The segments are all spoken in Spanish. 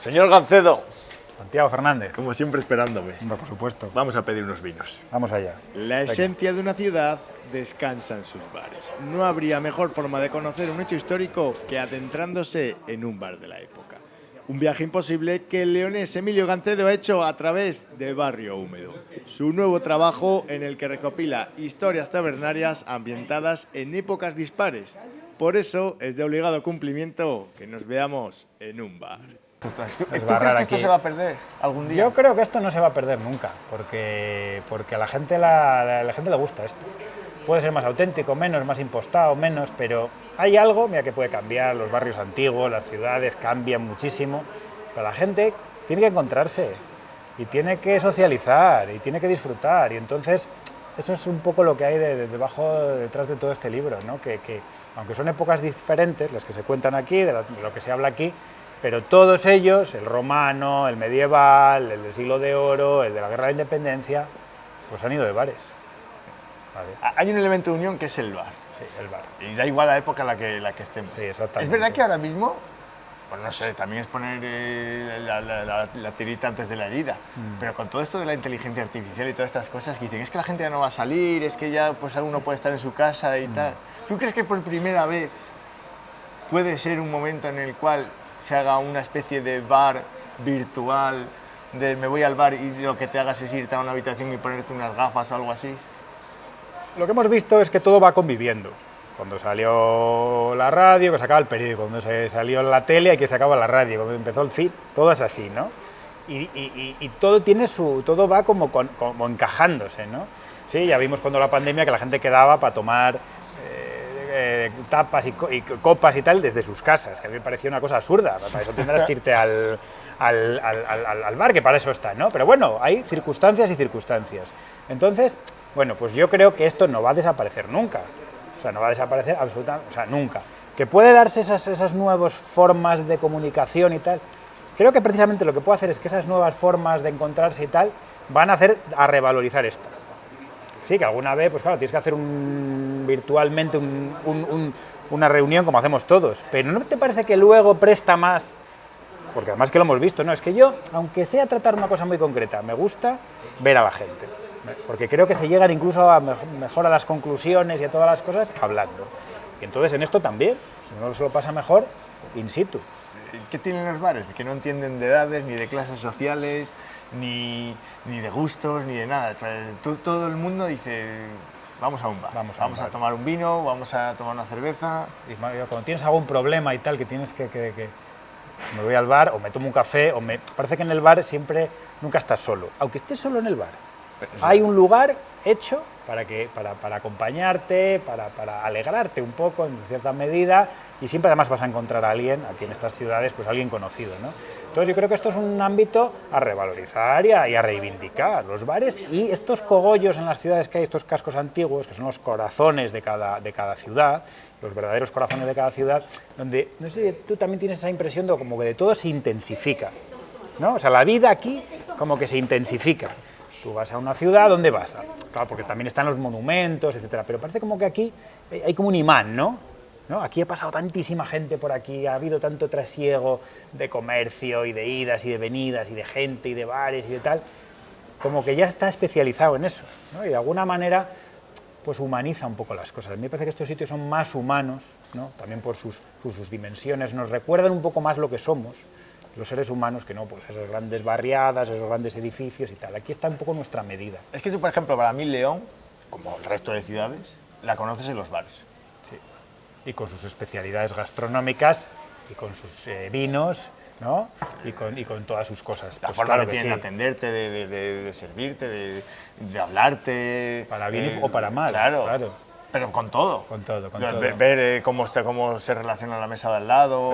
Señor Gancedo, Santiago Fernández. como siempre esperándome. Hombre, por supuesto. Vamos a pedir unos vinos. Vamos allá. La esencia de una ciudad descansa en sus bares. No habría mejor forma de conocer un hecho histórico que adentrándose en un bar de la época. Un viaje imposible que el leonés Emilio Gancedo ha hecho a través de Barrio Húmedo, su nuevo trabajo en el que recopila historias tabernarias ambientadas en épocas dispares. Por eso es de obligado cumplimiento que nos veamos en un bar. ¿Tú Es crees barrar que esto aquí. se va a perder algún día? Yo creo que esto no se va a perder nunca, porque a la gente le gusta esto. Puede ser más auténtico, menos, más impostado, menos, pero hay algo, mira, que puede cambiar. Los barrios antiguos, las ciudades cambian muchísimo, pero la gente tiene que encontrarse y tiene que socializar y tiene que disfrutar, y entonces eso es un poco lo que hay detrás de todo este libro, ¿no? Que aunque son épocas diferentes las que se cuentan aquí, de lo que se habla aquí, pero todos ellos, el romano, el medieval, el del siglo de oro, el de la guerra de la independencia, pues han ido de bares. Vale. Hay un elemento de unión que es el bar. Sí, el bar. Y da igual la época en la que estemos. Sí, exactamente. Es verdad que ahora mismo, pues no sé, también es poner la tirita antes de la herida. Pero con todo esto de la inteligencia artificial y todas estas cosas que dicen, es que la gente ya no va a salir, es que ya pues uno puede estar en su casa y tal. ¿Tú crees que por primera vez puede ser un momento en el cual se haga una especie de bar virtual, de me voy al bar y lo que te hagas es irte a una habitación y ponerte unas gafas o algo así? Lo que hemos visto es que todo va conviviendo. Cuando salió la radio, que sacaba el periódico, cuando salió la tele, que sacaba la radio, cuando empezó el cine, todo es así, ¿no? Y todo tiene todo va como encajándose, ¿no? Sí, ya vimos cuando la pandemia que la gente quedaba para tomar tapas y copas y tal desde sus casas, que a mí me parecía una cosa absurda. Para eso tendrás que irte al bar, que para eso está, ¿no? Pero bueno, hay circunstancias y circunstancias. Entonces, bueno, pues yo creo que esto no va a desaparecer nunca. O sea, no va a desaparecer absolutamente, o sea, nunca. Que puede darse esas nuevas formas de comunicación y tal. Creo que precisamente lo que puede hacer es que esas nuevas formas de encontrarse y tal van a hacer a revalorizar esta. Sí, que alguna vez, pues claro, tienes que hacer virtualmente una reunión como hacemos todos, pero ¿no te parece que luego presta más? Porque además que lo hemos visto, ¿no? Es que yo, aunque sea tratar una cosa muy concreta, me gusta ver a la gente, porque creo que se llegan incluso mejor a las conclusiones y a todas las cosas hablando. Y entonces en esto también, si uno se lo pasa mejor, in situ. ¿Qué tienen los bares? Que no entienden de edades, ni de clases sociales, ni de gustos, ni de nada. Todo el mundo dice, vamos a un bar, vamos a tomar un vino, vamos a tomar una cerveza. Y cuando tienes algún problema y tal, que tienes que me voy al bar o me tomo un café, parece que en el bar siempre nunca estás solo, aunque estés solo en el bar. Hay un lugar hecho para acompañarte, para alegrarte un poco en cierta medida, y siempre además vas a encontrar a alguien, aquí en estas ciudades, pues alguien conocido, ¿no? Entonces yo creo que esto es un ámbito a revalorizar y a reivindicar, los bares y estos cogollos en las ciudades que hay, estos cascos antiguos, que son los corazones de cada ciudad, los verdaderos corazones de cada ciudad, donde, no sé si tú también tienes esa impresión de como que de todo se intensifica, ¿no? O sea, la vida aquí como que se intensifica. Tú vas a una ciudad, ¿dónde vas? Claro, porque también están los monumentos, etcétera, pero parece como que aquí hay como un imán, ¿no? Aquí ha pasado tantísima gente por aquí, ha habido tanto trasiego de comercio y de idas y de venidas y de gente y de bares y de tal, como que ya está especializado en eso, ¿no? Y de alguna manera pues humaniza un poco las cosas. A mí me parece que estos sitios son más humanos, ¿no? También por sus dimensiones, nos recuerdan un poco más lo que somos, los seres humanos, que no, pues esas grandes barriadas, esos grandes edificios y tal. Aquí está un poco nuestra medida. Es que tú, por ejemplo, para mí León, como el resto de ciudades, la conoces en los bares. Sí. Y con sus especialidades gastronómicas y con sus vinos, ¿no? Y con todas sus cosas. La pues forma claro que tienen de sí. atenderte, de servirte, de hablarte. Para bien o para mal. Claro. Claro. Pero con todo. Con todo. Ver cómo se relaciona la mesa de al lado,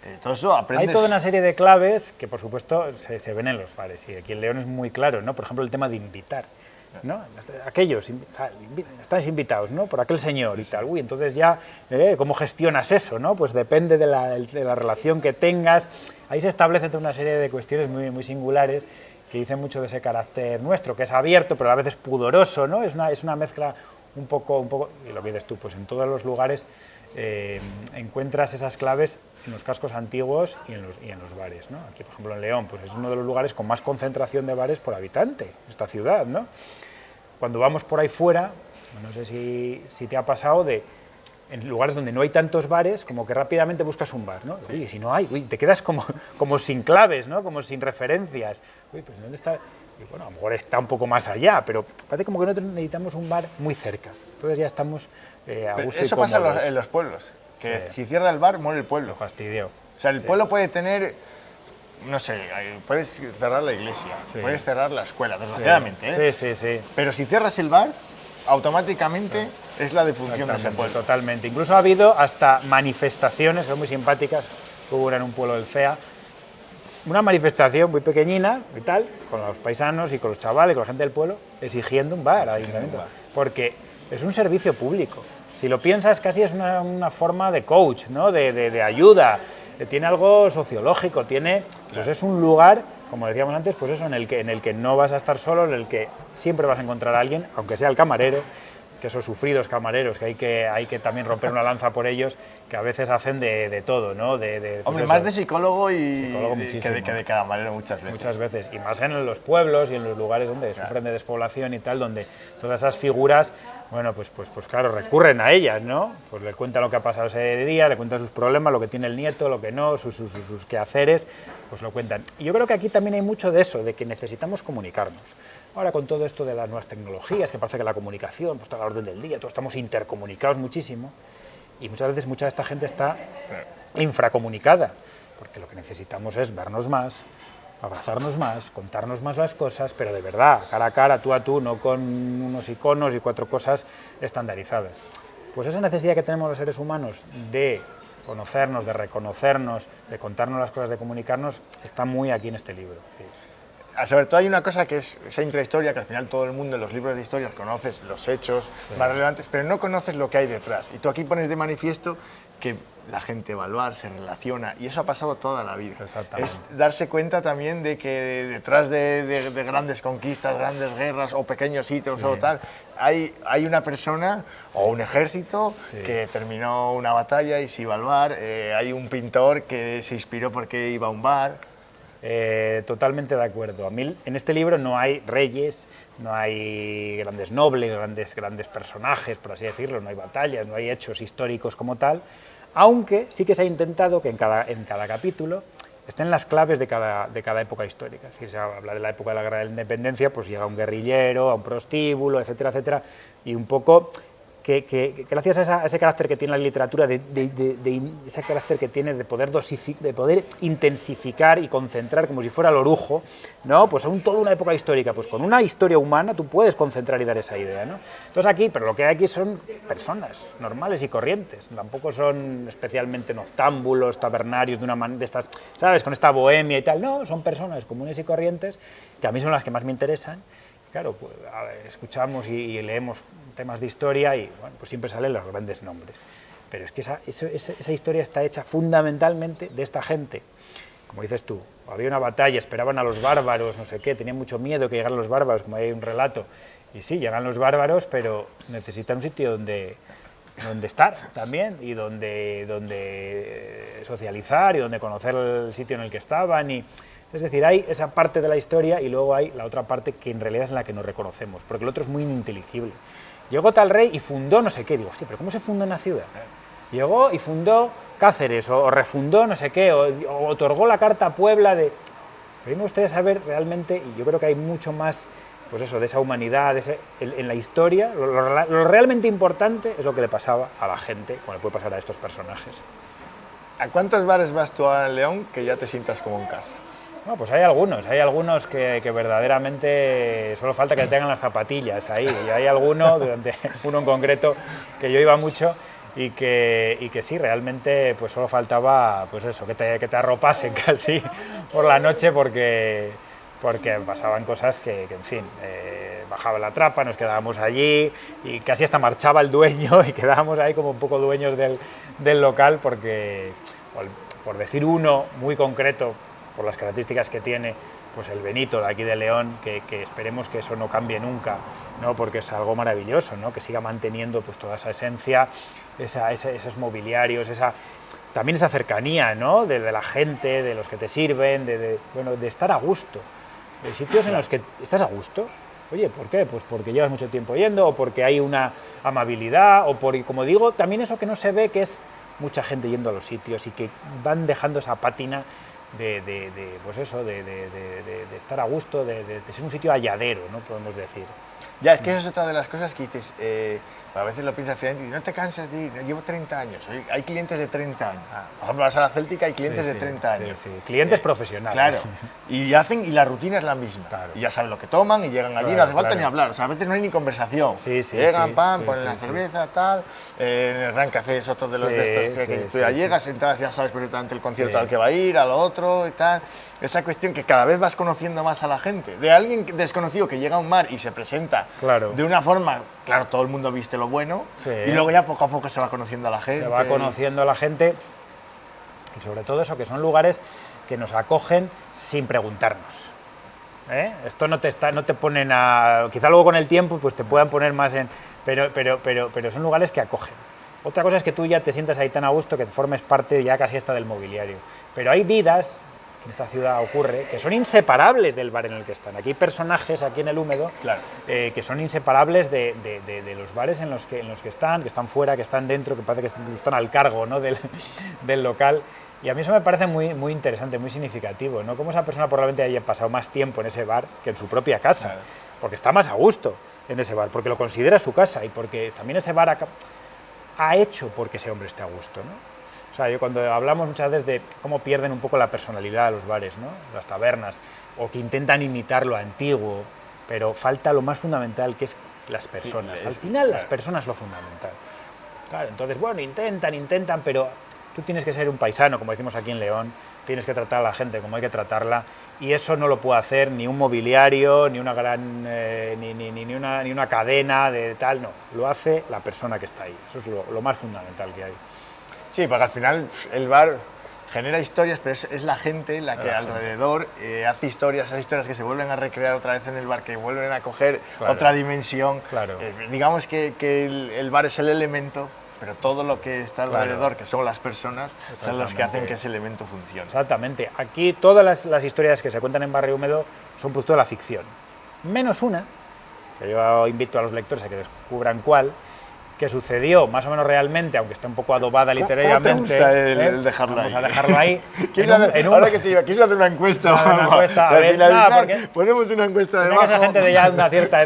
Sí. Todo eso aprendes. Hay toda una serie de claves que, por supuesto, se ven en los bares. Y aquí en León es muy claro, ¿no? Por ejemplo, el tema de invitar, ¿no? Aquellos, estáis invitados, ¿no? Por aquel señor y tal. Uy, entonces ya, ¿cómo gestionas eso, no? Pues depende de la relación que tengas. Ahí se establece toda una serie de cuestiones muy, muy singulares que dicen mucho de ese carácter nuestro, que es abierto, pero a veces pudoroso, ¿no? Es una mezcla un poco, y lo que dices tú, pues en todos los lugares encuentras esas claves en los cascos antiguos y en los bares, ¿no? Aquí, por ejemplo, en León, pues es uno de los lugares con más concentración de bares por habitante, esta ciudad, ¿no? Cuando vamos por ahí fuera, no sé si te ha pasado en lugares donde no hay tantos bares, como que rápidamente buscas un bar, ¿no? Oye, si no hay, te quedas como sin claves, ¿no? Como sin referencias. Uy, pues ¿dónde está? Y bueno, a lo mejor está un poco más allá, pero parece como que nosotros necesitamos un bar muy cerca. Entonces ya estamos a gusto y eso pasa cómodos. en los pueblos, que si cierra el bar, muere el pueblo. Lo fastidió. O sea, el pueblo puede tener, no sé, puedes cerrar la iglesia, puedes cerrar la escuela, desgraciadamente, ¿eh? Sí. Pero si cierras el bar, automáticamente es la defunción de ese pueblo. Totalmente. Incluso ha habido hasta manifestaciones, son muy simpáticas, hubo una en un pueblo del CEA, una manifestación muy pequeñina y tal, con los paisanos y con los chavales, con la gente del pueblo, exigiendo un bar al ayuntamiento, porque es un servicio público. Si lo piensas, casi es una forma de coach, ¿no? de ayuda, tiene algo sociológico, pues es un lugar, como decíamos antes, pues eso, en el que no vas a estar solo, en el que siempre vas a encontrar a alguien, aunque sea el camarero, que esos sufridos camareros, que hay que también romper una lanza por ellos, que a veces hacen de todo, ¿no? Hombre, más de psicólogo que de camarero muchas veces. Muchas veces, y más en los pueblos y en los lugares donde sufren de despoblación y tal, donde todas esas figuras, bueno, pues claro, recurren a ellas, ¿no? Pues le cuentan lo que ha pasado ese día, le cuentan sus problemas, lo que tiene el nieto, lo que no, sus quehaceres, pues lo cuentan. Y yo creo que aquí también hay mucho de eso, de que necesitamos comunicarnos. Ahora con todo esto de las nuevas tecnologías, que parece que la comunicación pues, está a la orden del día, todos estamos intercomunicados muchísimo, y muchas veces mucha de esta gente está infracomunicada, porque lo que necesitamos es vernos más, abrazarnos más, contarnos más las cosas, pero de verdad, cara a tú, no con unos iconos y 4 cosas estandarizadas. Pues esa necesidad que tenemos los seres humanos de conocernos, de reconocernos, de contarnos las cosas, de comunicarnos, está muy aquí en este libro. Sobre todo hay una cosa que es esa intrahistoria, que al final todo el mundo en los libros de historias conoces los hechos más relevantes, pero no conoces lo que hay detrás. Y tú aquí pones de manifiesto que la gente va al bar, se relaciona, y eso ha pasado toda la vida. Es darse cuenta también de que detrás de grandes conquistas, grandes guerras o pequeños hitos o tal, hay una persona o un ejército que terminó una batalla y se iba al bar, hay un pintor que se inspiró porque iba a un bar. Totalmente de acuerdo. A mí en este libro no hay reyes, no hay grandes nobles, grandes personajes, por así decirlo, no hay batallas, no hay hechos históricos como tal, aunque sí que se ha intentado que en cada capítulo estén las claves de cada época histórica. Es decir, se habla de la época de la Guerra de la Independencia, pues llega un guerrillero, a un prostíbulo, etcétera, etcétera, y un poco que gracias a ese carácter que tiene la literatura, ese carácter que tiene de poder intensificar y concentrar como si fuera el orujo, ¿no? Pues toda una época histórica, pues con una historia humana tú puedes concentrar y dar esa idea, ¿no? Entonces aquí, pero lo que hay aquí son personas normales y corrientes, tampoco son especialmente noctámbulos, tabernarios de estas, ¿sabes? Con esta bohemia y tal, no, son personas comunes y corrientes que a mí son las que más me interesan. Claro, pues, escuchamos y leemos temas de historia y bueno, pues siempre salen los grandes nombres. Pero es que esa historia está hecha fundamentalmente de esta gente. Como dices tú, había una batalla, esperaban a los bárbaros, no sé qué, tenían mucho miedo que llegaran los bárbaros, como hay un relato. Y sí, llegan los bárbaros, pero necesitan un sitio donde estar también y donde socializar y donde conocer el sitio en el que estaban. Es decir, hay esa parte de la historia y luego hay la otra parte que en realidad es la que nos reconocemos, porque el otro es muy ininteligible. Llegó tal rey y fundó no sé qué, digo, hostia, pero ¿cómo se funda una ciudad? Llegó y fundó Cáceres, o refundó no sé qué, o otorgó la Carta a Puebla de... A mí me gustaría saber realmente, y yo creo que hay mucho más, pues eso, de esa humanidad, en la historia, lo realmente importante es lo que le pasaba a la gente, como le puede pasar a estos personajes. ¿A cuántos bares vas tú a León que ya te sientas como en casa? No, pues hay algunos que verdaderamente solo falta que tengan las zapatillas ahí, y hay uno en concreto que yo iba mucho y que sí, realmente pues solo faltaba pues eso, que te arropasen casi por la noche porque pasaban cosas que en fin, bajaba la trapa, nos quedábamos allí y casi hasta marchaba el dueño y quedábamos ahí como un poco dueños del local porque, por decir uno muy concreto, por las características que tiene, pues el Benito de aquí de León, que esperemos que eso no cambie nunca, ¿no? Porque es algo maravilloso, ¿no? Que siga manteniendo pues toda esa esencia, esos mobiliarios, también esa cercanía, ¿no? De la gente, de los que te sirven, bueno, de estar a gusto. De sitios en los que estás a gusto. Oye, ¿por qué? Pues porque llevas mucho tiempo yendo, o porque hay una amabilidad, o porque, como digo, también eso que no se ve, que es mucha gente yendo a los sitios y que van dejando esa pátina pues eso, de estar a gusto, de ser un sitio halladero, ¿no? Podemos decir. Ya, es que eso es otra de las cosas que dices, a veces lo piensas finalmente y no te cansas de ir, llevo 30 años, hay clientes de 30 años. Por ejemplo, vas a la Céltica, hay clientes de 30 años. Sí. Clientes profesionales. Claro, y la rutina es la misma. Claro. Y ya saben lo que toman y llegan allí, no hace falta ni hablar, o sea, a veces no hay ni conversación. Llegan, ponen la cerveza, tal, el Gran Café es otro de los de estos, que tú ya llegas, entras, ya sabes perfectamente el concierto al que va a ir, a lo otro y tal. Esa cuestión que cada vez vas conociendo más a la gente, de alguien desconocido que llega a un bar y se presenta de una forma, claro, todo el mundo viste lo bueno, y luego ya poco a poco se va conociendo a la gente. Se va conociendo a la gente, y sobre todo eso, que son lugares que nos acogen sin preguntarnos. Esto no te ponen a... Quizá luego con el tiempo pues te puedan poner más en... Pero son lugares que acogen. Otra cosa es que tú ya te sientas ahí tan a gusto que formes parte ya casi hasta del mobiliario. Pero hay vidas, en esta ciudad ocurre, que son inseparables del bar en el que están. Aquí hay personajes, aquí en el Húmedo, que son inseparables de los bares en los que están, que están fuera, que están dentro, que parece que están al cargo, ¿no? del local. Y a mí eso me parece muy, muy interesante, muy significativo, ¿no? Cómo esa persona probablemente haya pasado más tiempo en ese bar que en su propia casa, porque está más a gusto en ese bar, porque lo considera su casa y porque también ese bar ha hecho porque ese hombre esté a gusto, ¿no? O sea, yo cuando hablamos muchas veces de cómo pierden un poco la personalidad los bares, ¿no? Las tabernas, o que intentan imitar lo antiguo, pero falta lo más fundamental, que es las personas. Al final, las personas es lo fundamental. Claro, entonces, bueno, intentan, pero tú tienes que ser un paisano, como decimos aquí en León, tienes que tratar a la gente como hay que tratarla, y eso no lo puede hacer ni un mobiliario, ni una gran, ni una cadena de tal, no, lo hace la persona que está ahí. Eso es lo más fundamental que hay. Sí, porque al final el bar genera historias, pero es la gente la que alrededor hace historias, esas historias que se vuelven a recrear otra vez en el bar, que vuelven a coger otra dimensión. Digamos que el bar es el elemento, pero todo lo que está alrededor, que son las personas, son los que hacen que ese elemento funcione. Exactamente. Aquí todas las historias que se cuentan en Barrio Húmedo son producto de la ficción. Menos una, que yo invito a los lectores a que descubran cuál, que sucedió más o menos realmente, aunque está un poco adobada literariamente. ¿Cómo te gusta el dejarlo Vamos ahí? a dejarlo ahí. Ahora que se iba, ¿quieres hacer una encuesta? Ponemos una encuesta debajo. Esa gente de ya una cierta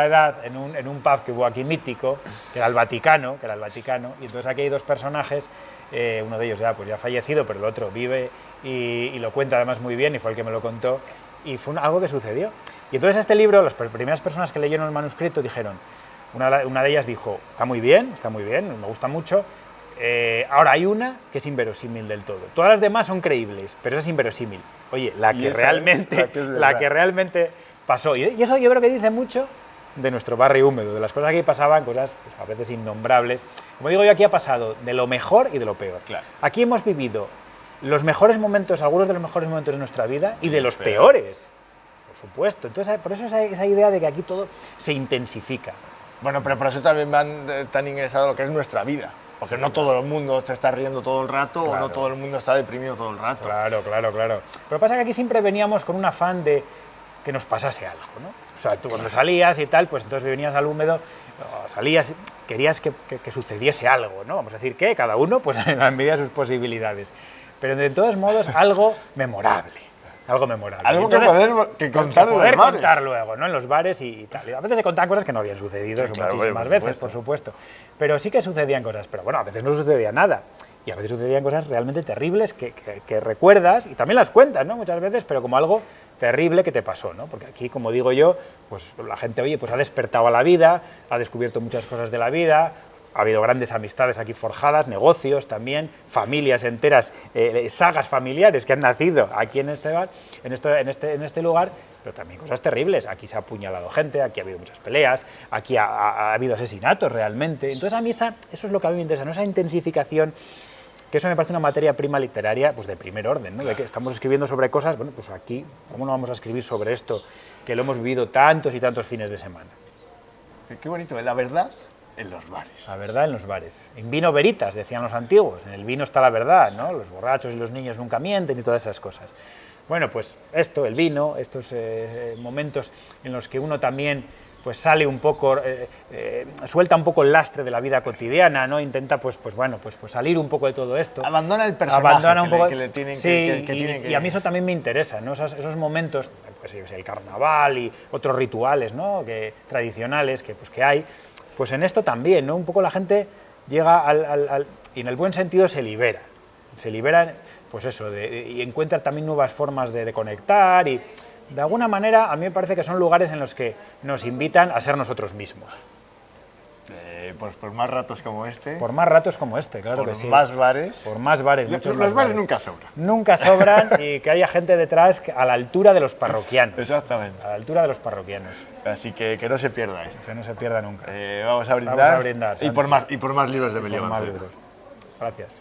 edad, en un pub que hubo aquí mítico, que era el Vaticano, y entonces aquí hay dos personajes, uno de ellos ya fallecido, pero el otro vive y lo cuenta además muy bien, y fue el que me lo contó, y fue algo que sucedió. Y entonces este libro, las primeras personas que leyeron el manuscrito dijeron, una de ellas dijo, está muy bien, me gusta mucho, ahora hay una que es inverosímil del todo. Todas las demás son creíbles, pero esa es inverosímil. Oye, la que realmente pasó. Y eso yo creo que dice mucho de nuestro barrio húmedo, de las cosas que pasaban, cosas pues, a veces innombrables. Como digo yo, aquí ha pasado de lo mejor y de lo peor. Aquí hemos vivido los mejores momentos, algunos de los mejores momentos de nuestra vida y de los peores, por supuesto. Entonces, por eso esa idea de que aquí todo se intensifica. Bueno, pero por eso también van tan ingresados a lo que es nuestra vida. Porque no todo el mundo te está riendo todo el rato o no todo el mundo está deprimido todo el rato. Claro. Pero pasa que aquí siempre veníamos con un afán de que nos pasase algo, ¿no? O sea, tú cuando salías y tal, pues entonces venías al Húmedo, salías, querías que sucediese algo, ¿no? Vamos a decir que cada uno, pues en la medida de sus posibilidades. Pero de todos modos, algo memorable. Algo entonces, que contar contar luego, ¿no? En los bares y tal. Y a veces se contaban cosas que no habían sucedido, muchísimas veces, por supuesto. Pero sí que sucedían cosas. Pero bueno, a veces no sucedía nada. Y a veces sucedían cosas realmente terribles que recuerdas y también las cuentas, ¿no? Muchas veces, pero como algo terrible que te pasó, ¿no? Porque aquí, como digo yo, pues la gente, oye, pues ha despertado a la vida, ha descubierto muchas cosas de la vida. Ha habido grandes amistades aquí forjadas, negocios también, familias enteras, sagas familiares que han nacido aquí en este bar, en este lugar, pero también cosas terribles. Aquí se ha apuñalado gente, aquí ha habido muchas peleas, aquí ha habido asesinatos realmente. Entonces a mí eso es lo que a mí me interesa, ¿no? Esa intensificación, que eso me parece una materia prima literaria pues de primer orden, ¿no? De que estamos escribiendo sobre cosas, bueno, pues aquí, ¿cómo no vamos a escribir sobre esto que lo hemos vivido tantos y tantos fines de semana? Qué bonito, la verdad en los bares. La verdad en los bares. In vino veritas, decían los antiguos. En el vino está la verdad, ¿no? Los borrachos y los niños nunca mienten y todas esas cosas. Bueno, pues esto, el vino, estos momentos en los que uno también pues sale un poco, suelta un poco el lastre de la vida cotidiana, ¿no? Intenta pues salir un poco de todo esto. Abandona el personaje un poco, que le tienen sí, que tienen que... Y a mí eso también me interesa, ¿no? Esos momentos, pues el carnaval y otros rituales, ¿no? Tradicionales que hay, pues en esto también, ¿no? Un poco la gente llega y en el buen sentido se libera, pues eso, y encuentra también nuevas formas de conectar y de alguna manera a mí me parece que son lugares en los que nos invitan a ser nosotros mismos. Pues por más ratos como este. Por más ratos como este, claro por que sí. Más bares. Por más bares, Los muchos más bares nunca sobran. Nunca sobran y que haya gente detrás a la altura de los parroquianos. Exactamente. A la altura de los parroquianos. Así que no se pierda esto. Que no se pierda nunca. Vamos a brindar. Vamos a brindar, y por más libros de Emilio Gancedo. Gracias.